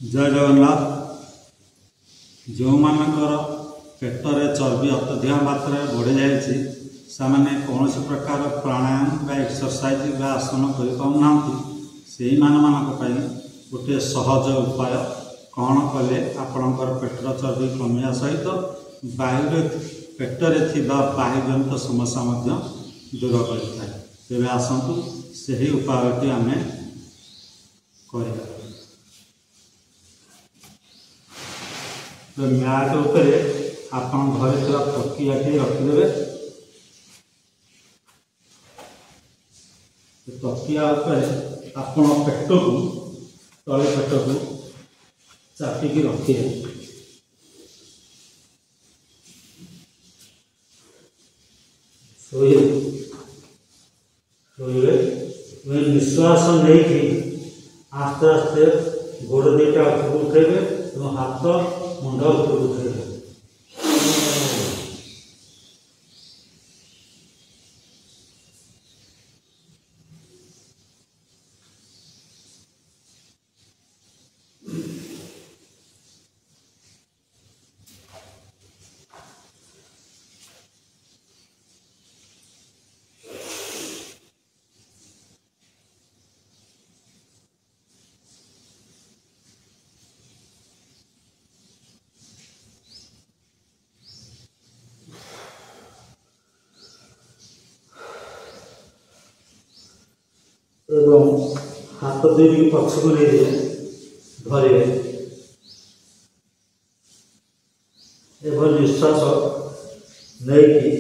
जय जगन्नाथ। जो मानकर पेटरे चर्बी अत्यधिक मात्रा बढ़ी जाए से कौन प्रकार प्राणायाम बा एक्सरसाइज बा आसन करना से गोटे सहज उपाय कौन कले आपणकर पेटर चर्बी कमिया सहित वायु पेटरे थिबा वायुजनित समस्या दूर करता है। तेरे आसतु से उपायटी आम कर तो मैट उपरे आप घरे थोड़ा तकिया रखिदे। तकिया आप पेट को तले पेट को चापिक रखिए। निश्वास नहीं आस्ते आस्ते गोड़ दुईटा ऊपर उठेबे और हाथ मुंड ऊपर उठेबे। हाथ दुई पक्षक नहीं धरे निश्वास नहीं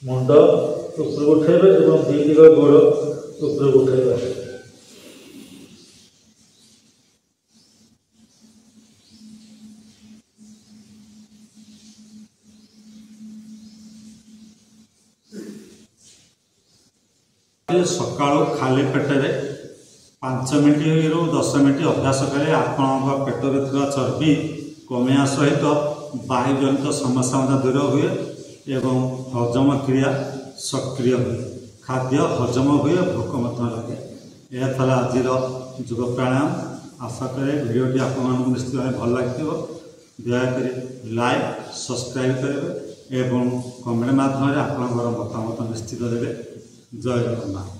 मुंड ऊपर उठेबे और दीदी गोड़ ऊपर उठेबे। सकाल खाली पेटे 5 मिनट रु 10 मिनट अभ्यास कले आपण पेटरे थी चर्बी कमिया सहित वायुजनित समस्या दूर हुए एवं हजम क्रिया सक्रिय हुए, खाद्य हजम हुए, भोक लगे। यह था आज योग प्राणायाम। आशा करे भिडियोटी आप निश्चित भाव भल लगे। दयाकोरी लाइक सब्सक्राइब करेंगे एवं कमेंट माध्यम आपंकर मतामत निश्चित देवे। जय जगन्नाथ।